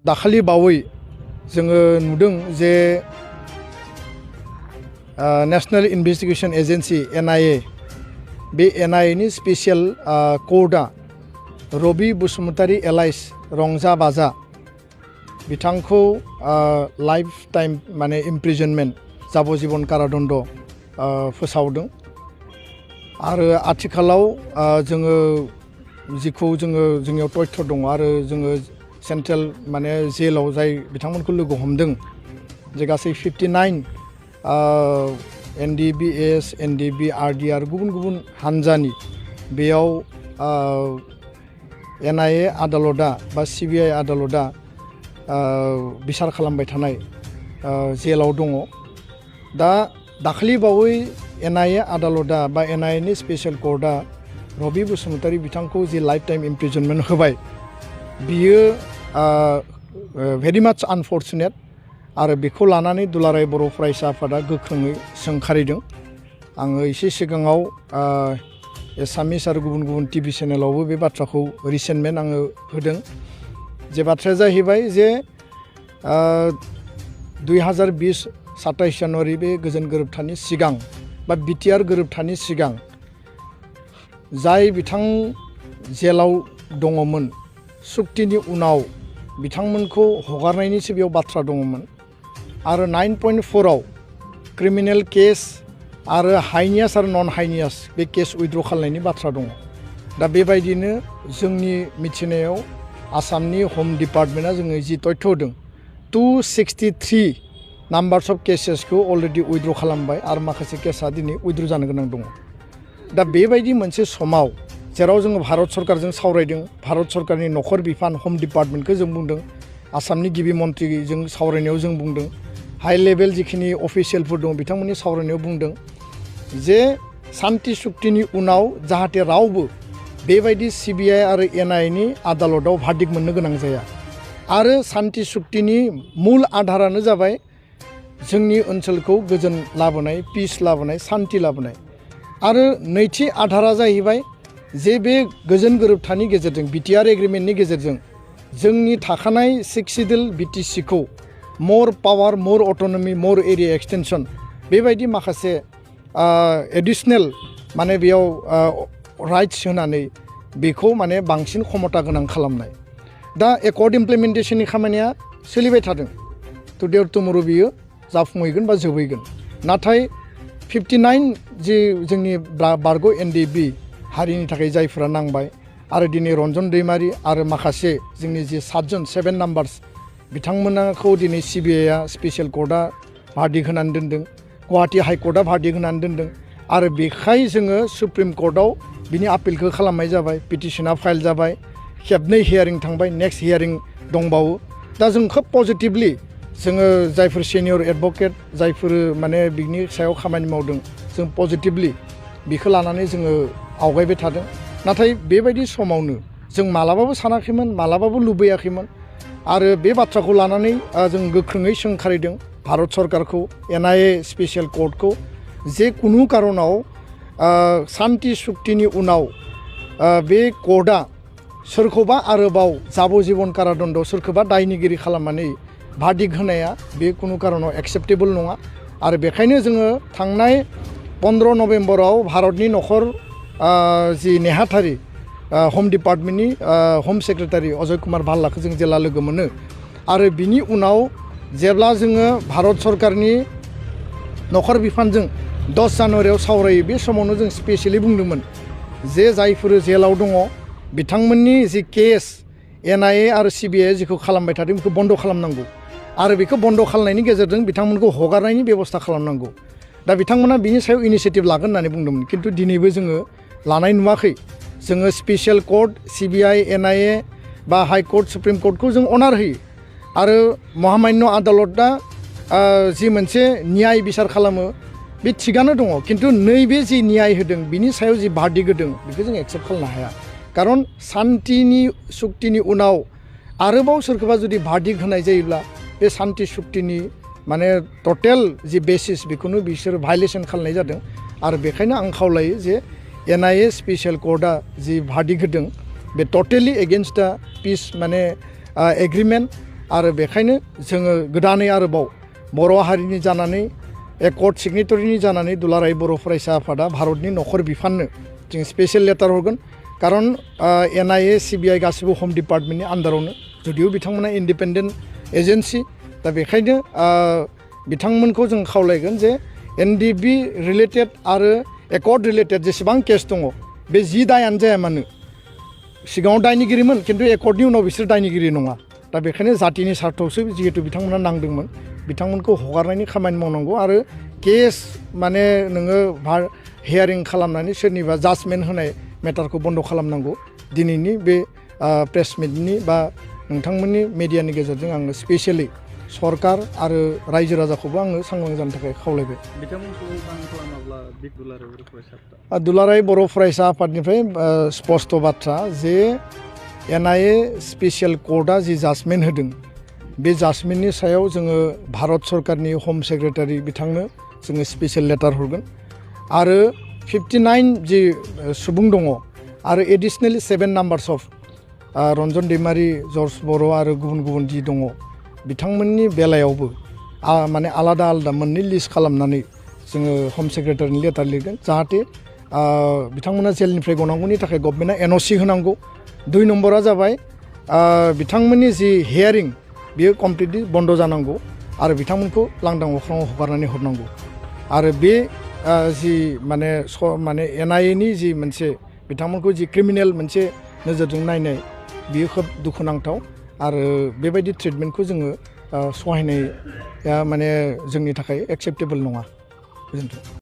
दाखालि बावै जोङो नुदों जे नेशनेल इन्वेस्टिगेशन एजेन्सि NIA बे NIA नि स्पेशल कर्टआ रबि बसुमतारी एलाइस रंजा बाजा बिथांखौ लाइफ टाइम माने इमप्रिजनमेन्ट जाबजीबन कारादण्ड फोसावदों आरो आथिखालाव जोङो जिखौ जोंनियाव तथ्य दङ आरो जोङो सेन्ट्रेल माने जेलाव जाय बिथांमोनखौ लोगो हमदों जे गासै 59 NDBS NDB RDR गुबुन गुबुन हानजानि बेयाव NIA आदालतआ बा CBI आदालतआ बिसार खालामबाय थानाय जेलाव दङ दा दाखालि बावै NIA आदालतआ बा NIA नि स्पेशल कर्टआ रबि बसुमतारी बिथांखौ जे लाइफ टाइम इमप्रिजनमेन्ट होबाय बियो भेरि माच आनफर्चुनेट आरो बेखौ लानानै दुलाराय बर' फरायसा आफादा गोख्रोङै सोंखारिदों आङो एसे सिगाङाव एसामिस आरो गुबुन गुबुन TV चेनेलावबो बे बाथ्राखौ रिसेन्टमेन्ट आङो होदों जे बाथ्राया जाहैबाय जे 2020 27 जानुवारि बे गोजोन गोरोबथानि सिगां बा BTR गोरोबथानि सिगां जाय बिथां जेलाव दङमोन सुक्तिनि उनाव बिथांमोनखौ हगारनायनिसो बेयाव बाथ्रा दङमोन आरो 9.4 आव क्रिमिनेल केस आरो हाइनियास आरो नन हाइनियास बे केस उइथड्र खालामनायनि बाथ्रा दङ दा बेबायदिनो जोंनि मिथिनायाव आसामनि हम डिपार्टमेन्टआ जोङो जि तथ्य होदों 263 नाम्बार्स अफ केसेसखौ अलरेडि उइथड्र खालामबाय आरो माखासे केसा दिनै उइथड्र जानो गोनां दङ दा बेबायदि मोनसे समाव जेराव जोङो भारत सरकारजों सावरायदों भारत सरकारनि नखर बिफान हम डिपार्टमेन्टखौ जों बुंदों आसामनि गिबि मन्थ्रिजों सावरायनायाव जों बुंदों हाई लेभेल जिखिनि अफिसियेलफोर दं बिथांमोननि सावरायनायाव बुंदों जे सान्ति सुक्तिनि उनाव जाहाथे रावबो बेबायदि CBI आरो NIA नि आदालतआव भार्डिक्ट मोननो गोनां जाया आरो सान्ति सुक्तिनि मुल आधारानो जाबाय जोंनि ओनसोलखौ गोजोन लाबोनाय पिस लाबोनाय सान्ति लाबोनाय आरो नैथि आधारा जाहैबाय जे बे गोजोन गोरोबथानि गेजेरजों BTR एग्रिमेन्टनि गेजेरजों जोंनि थाखानाय 6 सिडिउल BTC खौ मोर पावार मोर अट'नमि मोर एरिया एक्सटेनसन बेबायदि माखासे एडिशनेल माने बेयाव राइट्स होनानै बेखौ माने बांसिन क्षमता गोनां खालामनाय दा एकर्ड इमप्लिमेन्टेशननि खामानिया सोलिबाय थादों टुडे अर टुमरो बियो जाफुंहैगोन बा जोबहैगोन नाथाय 59 जि जोंनि बारग' NDB हारिनि थाखाय जायफोरा नांबाय आरो दिनै रन्जन दैमारि आरो माखासे जोंनि जि 7 नाम्बार्स बिथांमोनखौ दिनै CBI आ स्पेशल कर्टआ भार्डिक्ट होनानै दोनदों गुवाहाटी हाइकर्टआ भार्डिक्ट होनानै दोनदों आरो बेखाय जोङो सुप्रिम कर्टआव बिनि आपिलखौ खालामनाय जाबाय पिटिशना फाइल जाबाय खेबनै हियारिं थांबाय नेक्स्ट हियारिं दंबावो दा जों खोब पजिटिभलि जोङो जायफोर सिनियर एडभकेट जायफोर माने बिनि सायाव खामानि मावदों जों पजिटिभलि बेखौ लानानै जोङो आवगायबाय थादों नाथाय बेबायदि समावनो जों मालाबाबो सानाखैमोन मालाबाबो लुबैयाखैमोन आरो बे बाथ्राखौ लानानै जों गोख्रोङै सोंखारिदों भारत सरकारखौ NIA स्पेशल कर्टखौ जे कुनु कारनाव सान्ति सुक्तिनि उनाव बे कर्टआ सोरखौबा आरोबाव जाबजीबन कारादण्ड सोरखौबा दायनिगिरि खालामनानै भार्डिक्ट होनाया बे कुनु कारनाव एक्सेप्टेबल नङा आरो बेखायनो जोङो थांनाय 15 नभेम्बराव भारतनि नखर जि नेहाथारि हम डिपार्टमेन्टनि हम सेक्रेटारि अजय कुमार भाल्लाखौ जों जेला लोगो मोनो आरो बिनि उनाव जेब्ला जोङो भारत सरकारनि नखर बिफानजों 10 जानुवारियाव सावरायो बे समावनो जों स्पेसियेलि बुंदोंमोन जे जायफोर जेलाव दङ बिथांमोननि जि केस NIA आरो CBI जिखौ खालामबाय थादों बेखौ बन्द खालामनांगौ आरो बेखौ बन्द खालामनायनि गेजेरजों बिथांमोनखौ हगारनायनि बेबस्था खालामनांगौ दा बिथांमोना बिनि सायाव इनिशिएटिभ लागोन होननानै बुंदोंमोन खिन्थु दिनैबो जोङो लानाय नुवाखै जोङो स्पेशल कर्ट CBI NIA बा हाइ कर्ट सुप्रिम कर्टखौ जों अनार होयो आरो महामान्य आदालतआ जि मोनसे न्याय बिसार खालामो बे थिगानो दङ खिन्थु नैबे जि न्याय होदों बिनि सायाव जि भार्डिक्ट होदों बेखौ जों एक्सेप्ट खालामनो हाया खारन सान्तिनि सुक्तिनि उनाव आरोबाव सोरखौबा जुदि भार्डिक्ट होनाय जायोब्ला बे सान्ति सुक्तिनि माने टटेल जि बेसिस बेखौनो बिसोर भायलेसन खालामनाय जादों आरो बेखायनो आं खावलायो जे NIA स्पेशल कर्टआ जि भार्डिक्ट होदों बे टटेलि एगेन्स्ट दा पिस माने एग्रिमेन्ट आरो बेखायनो जोङो गोदानै आरोबाव बर' हारिनि जानानै एकर्ड सिगनेटरिनि जानानै दुलाराय बर' फरायसा आफादा भारतनि नखर बिफाननो जों स्पेसियेल लेटार हरगोन खारन NIA CBI गासिबो हम डिपार्टमेन्टनि आन्दारावनो जुदिও बिथांमोना इन्डिपेन्डेन्ट एजेन्सि दा बेखायनो बिथांमोनखौ जों खावलायगोन जे NDB रिलेटेड आरो एकर्ड रिलेटेड जेसेबां केस दङ बे जि दायानो जाया मानो सिगाङाव दायनिगिरिमोन खिन्थु एकर्डनि उनाव बिसोर दायनिगिरि नङा दा बेखायनो जातिनि सार्थआवसो जिहेतु बिथांमोना नांदोंमोन बिथांमोनखौ हगारनायनि खामानि मावनांगौ आरो केस माने नोङो हियारिं खालामनानै सोरनिबा जाजमेन्ट होनाय मेटारखौ बन्द खालामनांगौ दिनैनि बे प्रेस मिटनि बा नोंथांमोननि मिडियानि गेजेरजों आङो स्पेसियेलि सरकार आरो रायजो राजाखौबो आङो सांग्रां जानो थाखाय खावलायबाय दुलाराय बर' फरायसा आफादनिफ्राय स्पष्ट बाथ्रा जे NIA स्पेसियेल कर्टआ जि जाजमेन्ट होदों बे जाजमेन्टनि सायाव जोङो भारत सरकारनि हम सेक्रेटारि बिथांनो जोङो स्पेसियेल लेटार हरगोन आरो 59 जि सुबुं दङ आरो एडिशनेलि 7 numbers of Ranjan Daimary George बर' आरो गुबुन गुबुन जि दङ बिथांमोननि बेलायावबो माने आलादा आलादा मोननै लिस्ट खालामनानै जोङो हम सेक्रेटारिनि लेटार लिरगोन जाहाथे बिथांमोना जेलनिफ्राय गनांगौनि थाखाय गभर्नमेन्टआ NOC होनांगौ 2 नम्बरा जाबाय बिथांमोननि जि हियारिं बियो कमप्लिटलि बन्द जानांगौ आरो बिथांमोनखौ लांदां अख्राङाव हगारनानै हरनांगौ आरो बे जि माने NIA नि जि मोनसे बिथांमोनखौ जि क्रिमिनेल मोनसे नोजोरजों नायनाय बियो खोब दुखुनांथाव आरो बेबायदि ट्रिटमेन्टखौ जोङो सहायनाया माने जोंनि थाखाय एक्सेप्टेबल नङा गोजोन्थों।